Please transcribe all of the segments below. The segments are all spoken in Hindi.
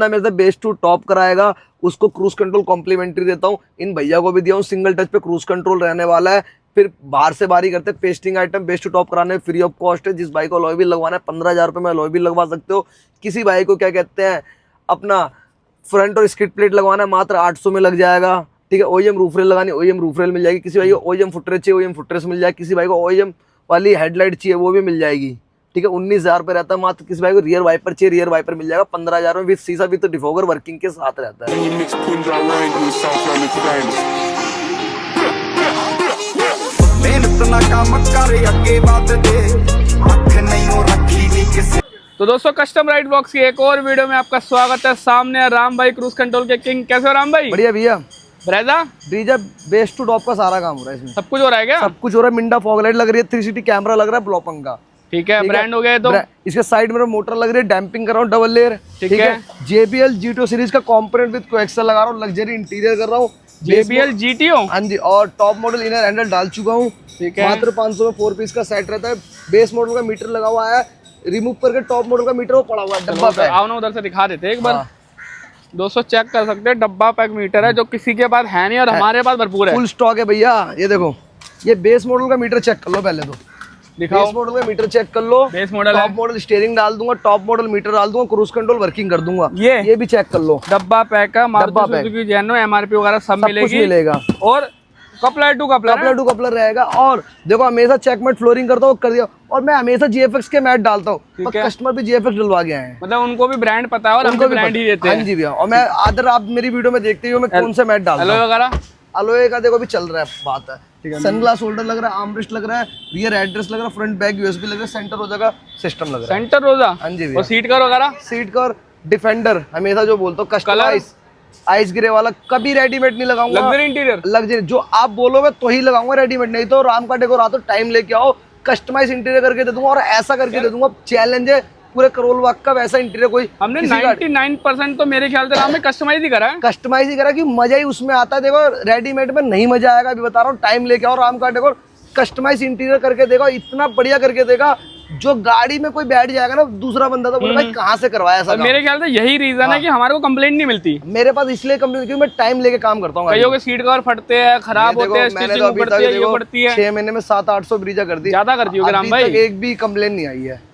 मेरे से बेस टू टॉप कराएगा, उसको क्रूज कंट्रोल कॉम्प्लीमेंट्री देता हूँ। इन भैया को भी दिया हूँ, सिंगल टच पे क्रूज कंट्रोल रहने वाला है। फिर बाहर से बारी करते हैं, pasting item base to top कराने फ्री ऑफ कॉस्ट है। जिस भाई को अलॉय व्हील लगवाना है 15,000 रुपये में अलॉय व्हील लगवा सकते हो। किसी भाई को क्या कहते हैं अपना फ्रंट और स्किड प्लेट लगवाना है मात्र 800 में लग जाएगा। ठीक है, ओईएम रूफ रेल लगानी, ओईएम रूफ रेल मिल जाएगी। किसी भाई को ओईएम फुटरेस चाहिए, ओईएम फुटरेस मिल जाएगी। किसी भाई को ओईएम वाली हेडलाइट चाहिए, वो भी मिल जाएगी। ठीक है, 19,000 रुपये रहता है मात्र। किसी भाई को रियर वाइपर चाहिए, रियर वाइपर मिल जाएगा 15,000 में, विद शीशा विद डिफोगर वर्किंग के साथ रहता है। तो दोस्तों कस्टम राइड ब्लॉग्स की एक और वीडियो में आपका स्वागत है। सामने है राम भाई क्रूज कंट्रोल के किंग। कैसे हो राम भाई? बढ़िया भैया। ब्रेजा बेस टू टॉप का सारा काम हो रहा है इसमें। सब कुछ हो रहा है क्या? सब कुछ हो रहा है। मिंडा फॉग लाइट लग रही है, 360 कैमरा लग रहा है ब्लॉपंग का। ठीक है, ब्रांड हो गया। तो इसके साइड में मोटर लग रही है, डैम्पिंग कर रहा हूँ डबल लेयर। ठीक है, JBL GTO सीरीज का कॉम्पोनेंट विद कोएक्सल लगा रहा हूँ, लग्जरी इंटीरियर कर रहा हूँ। JBL GTO, हाँ जी, और टॉप मॉडल इनर हैंडल डाल चुका हूँ। ठीक है, मात्र 500 में 4 पीस का सेट रहता है। बेस मॉडल का मीटर लगा हुआ है, रिमूव करके टॉप मॉडल का मीटर वो पड़ा हुआ है डब्बा पैक। आओ ना उधर से दिखा देते एक बार। दोस्तों चेक कर सकते हैं, डब्बा पैक मीटर है जो किसी के पास है नहीं और हमारे पास भरपूर है। फुल स्टॉक है भैया। ये देखो, ये बेस मॉडल का मीटर चेक कर लो पहले तो। दिखाओ, बेस मॉडल का मीटर चेक कर लो। Base model top model steering डाल दूंगा, टॉप मॉडल मीटर डाल दूंगा, क्रूज कंट्रोल वर्किंग कर दूंगा। ये भी चेक कर लो। डब्बा पैक का, मारुति सुजुकी जेनो, MRP वगैरह सब मिलेगी, मिलेगा। और कपलर टू कपलर रहेगा। और देखो हमेशा चेकमेट फ्लोरिंग करता हूँ, कर दिया। और मैं हमेशा GFX के मैट डालता हूँ, कस्टमर भी GFX डलवा के आए हैं। मतलब उनको भी ब्रांड पता है और हमको ब्रांड ही देते हैं। हाँ जी भैया। और मैं अदर आप मेरी वीडियो में देखते हो मैं कौन सा मैट डालता हूँ। अलॉय वगैरह, अलॉय का देखो भी चल रहा है, बात है। सनग्लास होल्डर लग रहा है, आर्मरेस्ट लग रहा है, रियर एड्रेस लग रहा है, फ्रंट बैक USB लग रहा है, सेंटर रोजा का सिस्टम लग रहा है। सेंटर रोजा, हाँ जी। और सीट कवर वगैरह, सीट कवर डिफेंडर हमेशा जो बोलता हूँ, कस्टमाइज आइस ग्रे वाला कभी रेडीमेड नहीं लगाऊंगा। लग्जरी इंटीरियर, लग्जरी जो आप बोलोगे तो ही लगाऊंगा, रेडीमेड नहीं तो राम का डेकोर आ तो टाइम लेके आओ, कस्टमाइज इंटीरियर करके दे दूंगा और ऐसा करके दे दूंगा। चैलेंज है पूरे करोल बाग का, वैसा इंटीरियर कोई हमने 99% तो मेरे ख्याल से राम में कस्टमाइज ही करा है। कस्टमाइज ही करा कि मजा ही उसमें आता है। देखो रेडीमेड में नहीं मजा आएगा, अभी बता रहा हूँ। टाइम लेके आओ, राम का डेकोर कस्टमाइज इंटीरियर करके देगा, इतना बढ़िया करके देगा जो गाड़ी में कोई बैठ जाएगा ना दूसरा बंदा तो बोले भाई कहाँ से करवाया ऐसा। मेरे ख्याल से यही रीजन है कि हमारे को कंप्लेंट नहीं मिलती मेरे पास, इसलिए कंप्लेंट क्योंकि मैं टाइम लेके काम करता हूँ। कईयों के सीट कवर फटते हैं, खराब होते हैं, स्टिचिंग उखड़ती है, ये पड़ती है। 6 महीने में 700-800 ब्रीजा कर दी। ज्यादा करती होगी राम भाई? एक भी कंप्लेंट नहीं आई है।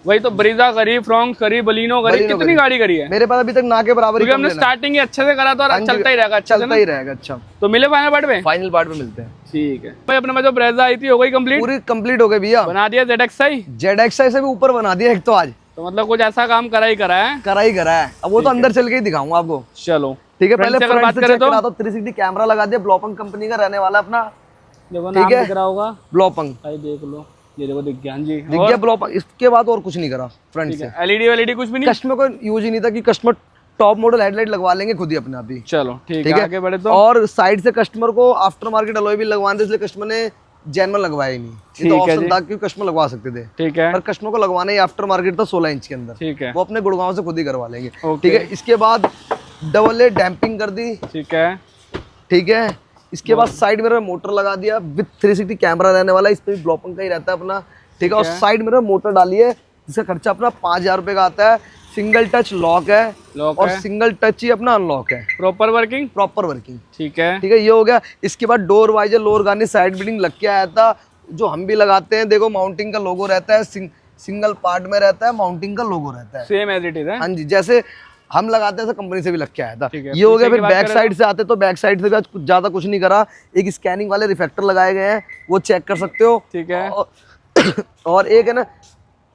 वही तो ब्रीजा करी, फ्रॉन्क्स करी, बलिनो करी, कितनी गाड़ी करी है मेरे पास अभी तक ना के बराबर। हमने स्टार्टिंग ही अच्छे से करा तो चलता ही रहेगा, चलता ही रहेगा। अच्छा तो मिले फाइनल पार्ट में? फाइनल पार्ट में मिलते हैं। ठीक है भाई। अपने में जो ब्रेजा आई थी हो गई कंप्लीट? पूरी कंप्लीट हो गई भैया। बना दिया ZXi से भी ऊपर बना दिया एक तो आज। तो मतलब कुछ ऐसा काम करा ही करा है। अब वो तो अंदर चल के ही दिखाऊंगा आपको। चलो ठीक है, पहले फ्रंट बात करें तो 360 कैमरा लगा दिया, ब्लॉपंग कंपनी का रहने वाला अपना। देखो नाम दिख रहा होगा, ब्लॉपंग। भाई देख लो, ये देखो दिख गया। जी दिख गया ब्लॉपंग। इसके बाद और कुछ नहीं करा फ्रंट से। LED कुछ भी नहीं। कस्टमर को यूज ही नहीं था कि कस्टमर टॉप मॉडल हेडलाइट लगवा लेंगे खुद ही अपने आप ही। चलो ठीक है, आगे बढ़े तो। और साइड से कस्टमर को आफ्टर मार्केट अलॉय भी लगवाने थे, इसलिए कस्टमर ने जेन्युइन लगवाया ही नहीं। ये तो ऑप्शन था कि कस्टमर लगवा सकते थे। ठीक है, पर कस्टमर को लगवाना ही आफ्टर मार्केट था 16 इंच के अंदर। ठीक है, वो अपने गुड़गांव से खुद ही करवा लेंगे। ठीक है, इसके बाद डबल लेयर डैम्पिंग कर दी। ठीक है, ठीक है। इसके बाद साइड मिरर मोटर लगा दिया विद 360 कैमरा रहने वाला, इस पे भी ब्लॉपंग का ही रहता है अपना। ठीक है, और साइड मिरर मोटर डाली है जिसका खर्चा अपना 5,000 रुपए का आता है। सिंगल टच लॉक है और सिंगल टच ही अपना अनलॉक है। Proper working. ठीक है, ये हो गया। इसके बाद door visor, lower garnish, side building लग के आया था जो हम भी लगाते हैं। देखो माउंटिंग का लोगो रहता है, सिंगल पार्ट में रहता है, माउंटिंग का लोगो रहता है, सेम एज इट इज है। हाँ जी, जैसे हम लगाते हैं कंपनी से भी लग के आया था। ये हो गया। फिर बैक साइड से आते तो बैक साइड से भी ज्यादा कुछ नहीं करा। एक स्कैनिंग वाले रिफ्लेक्टर लगाए गए हैं, वो चेक कर सकते हो। ठीक है, और एक है ना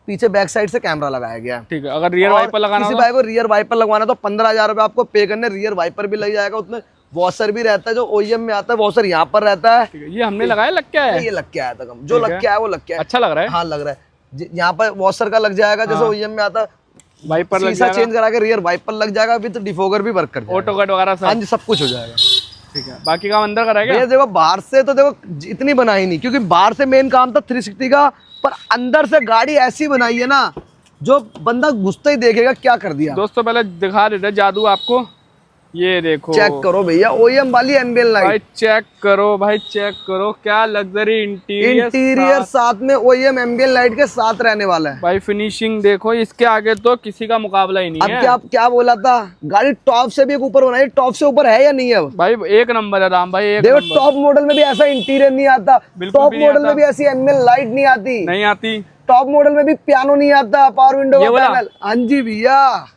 पीछे बैक साइड से कैमरा लगाया गया। ठीक है, अगर रियर वाइपर लगाना, किसी भाई को रियर वाइपर लगवाना तो 15,000 रुपए आपको पे करने। रियर वाइपर भी लग जाएगा, उसमें वॉशर भी रहता है जो OEM में आता है, वॉशर यहाँ पर रहता है। ये हमने लगाया, लग क्या है? ये लग के आया था कम, जो लग के आया वो लग के आया। अच्छा लग रहा है? हाँ लग रहा है। यहाँ पर वॉशर का लग जाएगा जैसे OEM में आता है, वाइपर लग जाएगा, चेंज करा के रियर वाइपर लग जाएगा, अभी तो डिफोगर भी वर्क कर जाएगा, ऑटो कट वगैरह सब। हाँ जी, सब कुछ हो जाएगा। ठीक है, बाकी काम अंदर कराएगा। ये देखो बाहर से तो देखो इतनी बनाई नहीं, क्योंकि बाहर से मेन काम था 360 का, पर अंदर से गाड़ी ऐसी बनाई है ना जो बंदा घुसते ही देखेगा क्या कर दिया। दोस्तों पहले दिखा देते जादू आपको। ये देखो चेक करो भैया, ओईएम वाली एम्बियन भाई, लाइट। चेक करो भाई, चेक करो क्या लग्जरी इंटीरियर साथ में ओईएम एम्बियन लाइट के साथ रहने वाला है भाई। फिनिशिंग देखो, इसके आगे तो किसी का मुकाबला ही नहीं अब है। क्या बोला था, गाड़ी टॉप से भी एक ऊपर होना है, टॉप से ऊपर है या नहीं है अब? भाई एक नंबर है राम भाई, एक देखो नंबर। टॉप मॉडल में भी ऐसा इंटीरियर नहीं आता, बिल्कुल टॉप भी नहीं मॉडल आता। में भी ऐसी एम्बियन लाइट नहीं आती, नहीं आती। टॉप मॉडल में भी पियानो नहीं आता, पावर विंडो ये का वाला? पैनल। हाँ जी भैया,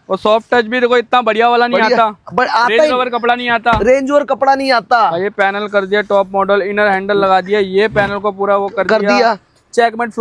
और सॉफ्ट टच भी देखो, इतना बढ़िया वाला नहीं बढ़िया, आता। बट आता रेंज ही रोवर कपड़ा नहीं आता। रेंज और कपड़ा नहीं आता। भाई ये पैनल कर दिया टॉप मॉडल, इनर हैंडल लगा दिया, ये पैनल को पूरा वो कर दिया। चेकमेट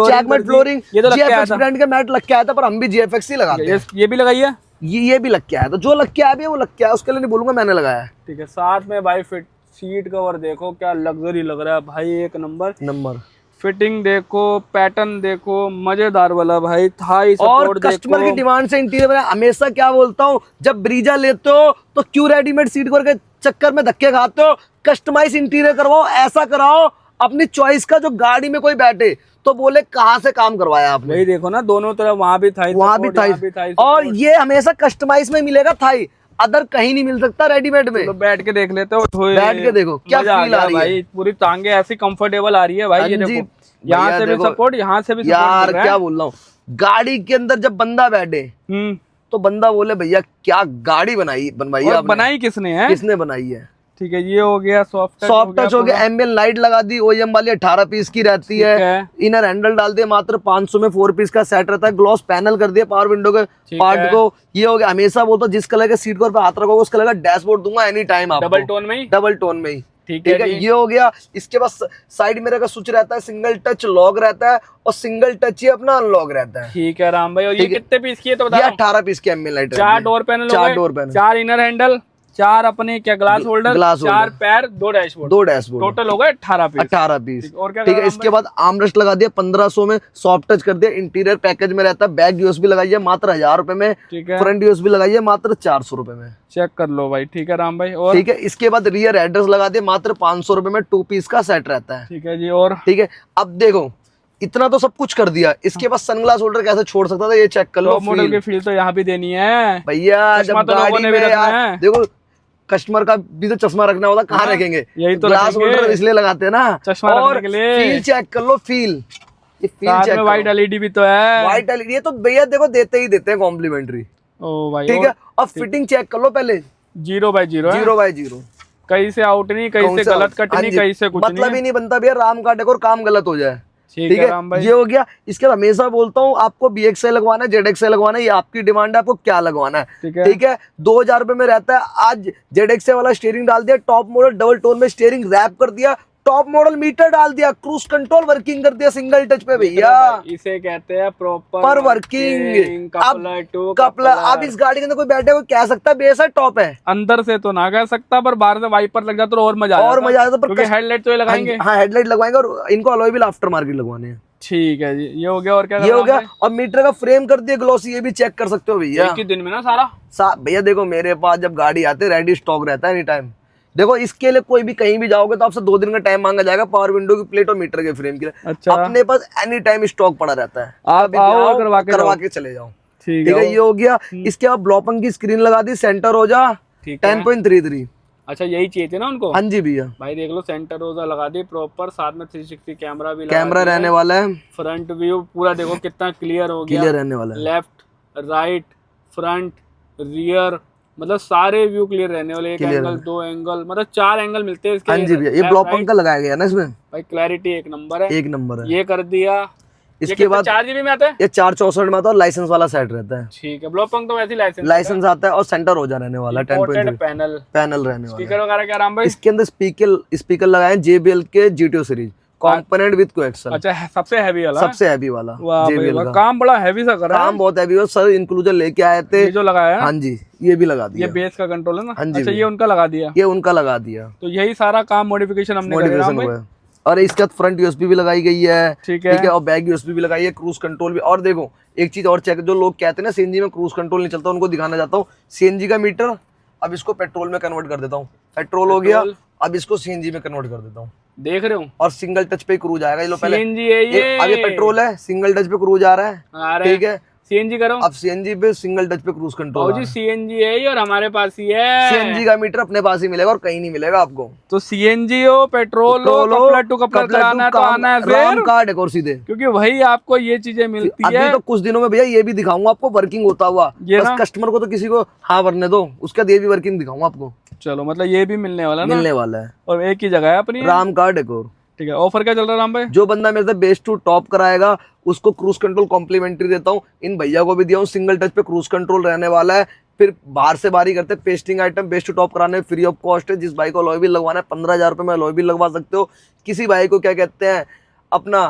फ्लोरिंग, ये तो लग के आया जीएफएक्स था। ब्रांड का मैट लग के आया था, पर हम भी जीएफएक्स ही लगाते हैं। ये भी लगाई है, ये भी लग के आया, तो जो लग के आया भी है वो लग के आया, उसके लिए नहीं बोलूंगा मैंने लगाया है। ठीक है। साथ में भाई फिट सीट कवर देखो क्या लग्जरी लग रहा है भाई, एक नंबर। फिटिंग देखो, पैटर्न देखो, मजेदार वाला भाई, थाई और सपोर्ट कस्टमर की देखो। डिमांड से इंटीरियर में हमेशा क्या बोलता हूँ, जब ब्रीजा लेते हो तो क्यों रेडीमेड सीट कवर के चक्कर में धक्के खाते हो, कस्टमाइज इंटीरियर करवाओ, ऐसा कराओ अपनी चॉइस का, जो गाड़ी में कोई बैठे तो बोले कहाँ से काम करवाया आपने। वही देखो ना, दोनों तरफ वहाँ भी थाई वहां भी support, थाई, और ये हमेशा कस्टमाइज में मिलेगा थाई, अदर कहीं नहीं मिल सकता रेडीमेड में। तो बैठ के देख लेते हो, बैठ के देखो क्या मजा आ फील आ गया रही है भाई, पूरी टांगे ऐसी कंफर्टेबल आ रही है भाई। ये हाँ जी, देखो, यहाँ भैया से भी देखो, सपोर्ट, यहाँ से भी सपोर्ट यार क्या बोल रहा हूँ, गाड़ी के अंदर जब बंदा बैठे तो बंदा बोले भैया क्या गाड़ी बनवाई है आपने? बनाई किसने है? किसने बनाई है? ठीक है, ये हो गया सॉफ्ट टच हो गया, एम्बियन लाइट लगा दी, ओईएम वाली 18 पीस की रहती है, इनर हैंडल डाल दिया, मात्र 500 में 4 पीस का सेट रहता है, ग्लॉस पैनल कर दिया पावर विंडो के पार्ट को। ये हो गया, हमेशा बोलता जिस कलर के सीट कवर पे हाथ रखोगे उस कलर का डैशबोर्ड दूंगा एनी टाइम आपको, डबल टोन में ही। ठीक है, ये हो गया। इसके बाद साइड मिरर का स्विच रहता है, सिंगल टच लॉक रहता है, और सिंगल टच ही अपना अनलॉक रहता है। ठीक है राम भाई, और ये कितने पीस की है तो बता? 18 पीस की एम्बियन light, 4 door panel, 4 door panel, 4 inner handle, 4 अपने क्या ग्लास होल्डर, 4 पैर, 2 डैशबोर्ड, टोटल हो गए 18 पीस। और क्या? ठीक है, इसके बाद आर्मरेस्ट लगा दिया 1500 में, सॉफ्ट टच कर दिया, इंटीरियर पैकेज में रहता है, बैक यूएसबी लगाई है मात्र 1000 रुपए में, फ्रंट यूएसबी लगाई है मात्र 400 रुपए में। चेक कर लो भाई। ठीक है राम भाई, और ठीक है, इसके बाद रियर एड्रेस लगा दिया मात्र 500 रुपए में, 2 पीस का सेट रहता है। ठीक है जी, और ठीक है, अब देखो इतना तो सब कुछ कर दिया, इसके बाद सनग्लास होल्डर कैसे छोड़ सकता था, ये चेक कर लो। टॉप मॉडल की फील तो यहाँ भी देनी है भैया, जब तो लोगों ने भी रखना है। देखो कस्टमर का भी तो चश्मा रखना होता, कहाँ रखेंगे? यही तो ग्लास होल्डर इसलिए लगाते हैं ना, चश्मा रखने के लिए। फील चेक कर लो, फील, ये फील साथ चेक में व्हाइट एलईडी भी तो है। व्हाइट एलईडी, ये तो भैया देखो देते ही देते हैं कॉम्प्लीमेंट्री। ओ भाई, ठीक है, और फिटिंग चेक कर लो पहले, 0/0 है, 0/0, कहीं से आउट नहीं, कहीं से गलत कट नहीं, कहीं से कुछ मतलब ही नहीं बनता भैया राम का डेकोर काम गलत हो जाए। ठीक है राम भाई, ये हो गया। इसके बाद हमेशा बोलता हूँ, आपको BXI लगवाना है, ZXI लगवाना है, ये आपकी डिमांड है, आपको क्या लगवाना है। ठीक है, 2000 रुपए में रहता है। आज ZXI वाला स्टीयरिंग डाल दिया, टॉप मॉडल डबल टोन में स्टीयरिंग रैप कर दिया, टॉप मॉडल मीटर डाल दिया, क्रूज कंट्रोल वर्किंग कर दिया सिंगल टच पे भैया, इसे कहते हैं प्रॉपर वर्किंग। अब इस गाड़ी के अंदर कोई बैठे हुए कह सकता है बेस है टॉप है, अंदर से तो ना कह सकता, पर बाहर से वाइपर लग जाता तो और मजा आता, क्योंकि हेडलाइट तो ये लगाएंगे। हाँ, हेडलाइट लगवाएंगे, और इनको अलॉय व्हील आफ्टर मार्केट लगवाने हैं। ठीक है जी, ये हो गया। और क्या? ये हो गया, और मीटर का फ्रेम कर दिया ग्लॉसी, ये भी चेक कर सकते हो भैया। एक ही दिन में ना सारा भैया देखो मेरे पास जब गाड़ी आती है रेडी स्टॉक रहता है एनी टाइम। देखो इसके लिए कोई भी कहीं भी जाओगे तो आपसे 2 दिन का टाइम मांगा जाएगा, पावर विंडो की प्लेट और मीटर के फ्रेम के लिए। अच्छा, अपने पास एनी टाइम स्टॉक पड़ा रहता है, आप आओ करवा के चले जाओ। ठीक है, ये हो गया। इसके बाद ब्लॉपंग की स्क्रीन लगा दी, सेंटर हो जा 10.33। अच्छा, यही चाहिए थे ना उनको? हाँ जी भैया, भाई देख लो, सेंटर रोजा लगा दी प्रॉपर, साथ में 360 कैमरा भी कैमरा रहने वाला है, फ्रंट व्यू पूरा देखो कितना क्लियर हो गया, क्लियर रहने वाला है, लेफ्ट राइट फ्रंट रियर, मतलब सारे व्यू क्लियर रहने वाले। एक एंगल, 2 एंगल, मतलब 4 एंगल मिलते हैं इसके। हाँ जी भैया, ये ब्लॉपंग का लगाया गया ना इसमें भाई, क्लैरिटी एक नंबर है, एक नंबर है। ये कर दिया। इसके बाद 4 GB में आता है, ये 464 में आता है, और लाइसेंस वाला सेट रहता है। ठीक है, ब्लॉपंग तो वैसे ही लाइसेंस आता है, और सेंटर हो जा रहने वाला है, 10.3 पैनल रहने वाला। स्पीकर वगैरह क्या राम भाई? इसके अंदर स्पीकर लगाए JBL के GTO series component with coaxial. अच्छा, सबसे हैवी वाला, सबसे हैवी वाला JBL का। काम बड़ा हैवी सा कर रहा है, काम बहुत हैवी है सर, इंक्लूजर लेके आए थे, ये जो लगाया है। हाँ जी, ये भी लगा दिया, ये बेस का कंट्रोल है ना? हाँ जी, अच्छा, ये उनका लगा दिया, ये उनका लगा दिया। तो यही सारा काम मॉडिफिकेशन हमने हुआ है। और इसके बाद फ्रंट USB भी लगाई गई है, ठीक है, और बैक USB भी लगाई है, क्रूज कंट्रोल भी। और देखो एक चीज और चेक, जो लोग कहते हैं ना CNG में क्रूज कंट्रोल नहीं चलता, उनको दिखाना चाहता हूँ। CNG का मीटर अब इसको पेट्रोल में कन्वर्ट कर देता हूँ, पेट्रोल हो गया, अब इसको CNG में कन्वर्ट कर देता हूँ, देख रहे हो, और सिंगल टच पे क्रूज आएगा। ये लो पहले CNG है ये, अब ये पेट्रोल है, सिंगल टच पे क्रूज आ रहा है, ठीक है, सीएनजी करो। अब सीएनजी पे सिंगल टच पे क्रूज कंट्रोल। जी सीएनजी है ही और हमारे पास ही है। सीएनजी का मीटर अपने पास ही मिलेगा और कहीं नहीं मिलेगा आपको। तो सीएनजी हो, पेट्रोल हो, कपलर टू कपलर कराना है तो आना है राम का डेकोर सीधे, क्योंकि वही आपको ये चीजें मिलती है। अभी तो कुछ दिनों में भैया ये भी दिखाऊंगा आपको वर्किंग होता हुआ। बस कस्टमर को तो किसी को हाँ भरने दो, उसका ये भी वर्किंग दिखाऊंगा आपको। चलो मतलब ये भी मिलने वाला ना, मिलने वाला है और एक ही जगह है अपनी, राम का डेकोर। ठीक है। ऑफर क्या चल रहा है राम भाई? जो बंदा मेरे से बेस टू टॉप कराएगा उसको क्रूज कंट्रोल कॉम्प्लीमेंट्री देता हूँ। इन भैया को भी दिया हूँ, सिंगल टच पे क्रूज कंट्रोल रहने वाला है। फिर बाहर से बारी करते pasting item base to top कराने फ्री ऑफ कॉस्ट है। जिस भाई को अलॉय व्हील लगवाना है 15,000 रुपये में अलॉय व्हील लगवा सकते हो। किसी भाई को क्या कहते हैं अपना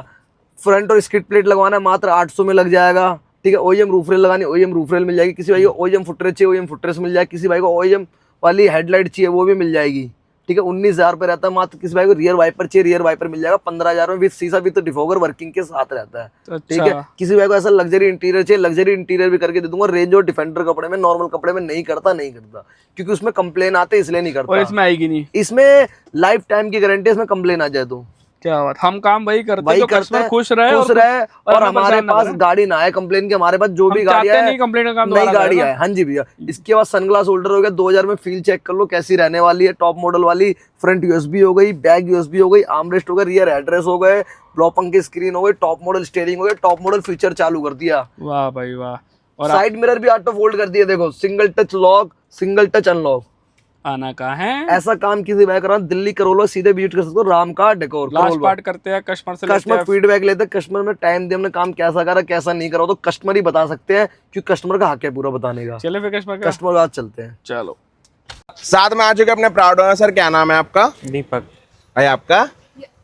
फ्रंट और स्किड प्लेट लगवाना है मात्र 800 में लग जाएगा, ठीक है। ओईएम रूफ रेल लगानी, ओईएम रूफ रेल मिल जाएगी। किसी भाई को ओईएम फुटरेस चाहिए, ओईएम फुटरेस मिल जाएगी। किसी भाई को ओईएम वाली हेडलाइट चाहिए, वो भी मिल जाएगी, ठीक है। 19,000 रुपये रहता है मात्र। किसी भाई को रियर वाइपर चाहिए, रियर वाइपर मिल जाएगा 15,000 में विद शीशा विद डिफोगर वर्किंग के साथ रहता है, ठीक है। किसी भाई को ऐसा लग्जरी इंटीरियर चाहिए, लग्जरी इंटीरियर भी करके दे दूंगा। रेंज और डिफेंडर कपड़े में, नॉर्मल कपड़े में नहीं करता क्योंकि उसमें कंप्लेन आते इसलिए नहीं करता। और इसमें आएगी नहीं, इसमें लाइफ टाइम की गारंटी है, इसमें कंप्लेन आ जाए तो क्या बात। हम काम वही करते हैं, कस्टमर खुश रहे और हमारे पास गाड़ी ना आए कंप्लेन के। हमारे पास जो भी गाड़ी है नहीं कंप्लेन का काम नई गाड़ी है। हाँ जी भैया। इसके बाद सनग्लास होल्डर हो गया 2000 में, फील चेक कर लो कैसी रहने वाली है, टॉप मॉडल वाली। फ्रंट यूएसबी हो गई, बैक यूएसबी हो गई, आर्मरेस्ट हो गया, रियर एड्रेस हो गए, ब्लॉपंग की स्क्रीन हो गई, टॉप मॉडल स्टीयरिंग हो गया, टॉप मॉडल फीचर चालू कर दिया। वाह भाई वाह। और साइड मिरर भी ऑटो फोल्ड कर दिया, देखो single touch lock, single touch unlock. आना कहाँ है, ऐसा काम किसी भाई करा दिल्ली करोलो सीधे विजिट कर सकते हो। राम का डेकोर लास्ट पार्ट करते हैं, कस्टमर फीडबैक लेते हैं। कस्टमर में टाइम दे, हमने काम कैसा करा कैसा नहीं करा तो कस्टमर ही बता सकते हैं, क्योंकि कस्टमर का हक है पूरा बताने का। चले फिर कस्टमर के साथ चलते हैं। चलो। साथ में आ चुके अपने प्राउड ओनर सर, क्या नाम है आपका? दीपक। भाई आपका?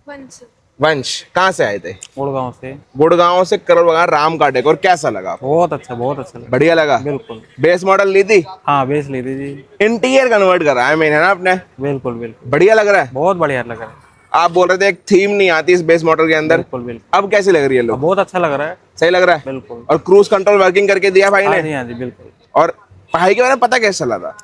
वंश। वंश। कहाँ से आए थे? गुड़गांव से। गुड़गांव से करोल बागान राम का डेकोर कैसा लगा? बहुत अच्छा लगा। बढ़िया लगा? बिल्कुल। बेस मॉडल ली थी? हाँ बेस ली थी जी। इंटीरियर कन्वर्ट करा है मैंने ना आपने? बिल्कुल बिल्कुल। बढ़िया लग रहा है? बहुत बढ़िया लग रहा है। आप बोल रहे थे एक थीम नहीं आती इस बेस मॉडल के अंदर, बिल्कुल बिल्कुल। अब कैसी लग रही है? लोग बहुत अच्छा लग रहा है। सही लग रहा है? बिल्कुल। और क्रूज कंट्रोल वर्किंग करके दिया भाई ने? हाँ जी बिल्कुल। और भाई के बारे में पता कैसे चला था?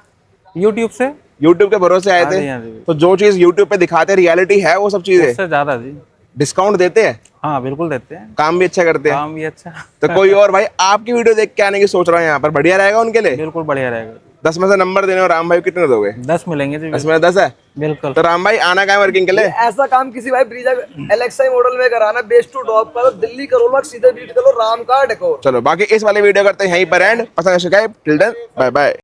यूट्यूब से। यूट्यूब के भरोसे आए थे? तो जो चीज यूट्यूब पे दिखाते रियलिटी है वो सब चीजें? उससे ज्यादा जी। डिस्काउंट देते हैं? हाँ बिल्कुल देते हैं। काम भी अच्छा करते हैं? काम भी अच्छा। तो कोई और भाई आपकी वीडियो देख के आने की सोच रहा है यहाँ पर, बढ़िया रहेगा उनके लिए? बिल्कुल बढ़िया रहेगा। 10 में से नंबर देने, और राम भाई कितने दोगे? 10 मिलेंगे जी। 10 में 10 है? बिल्कुल। तो राम भाई आना कहाँ वर्किंग के लिए? ऐसा काम किसी भाई ब्रीजा एलेक्साई मॉडल में कराना, बेस टू टॉप का, दिल्ली करोल सीधे विजिट करो राम का डेकोर। चलो बाकी इस वाले वीडियो करते हैं यहीं पर एंड। पसंद है टिल देन बाय बाय।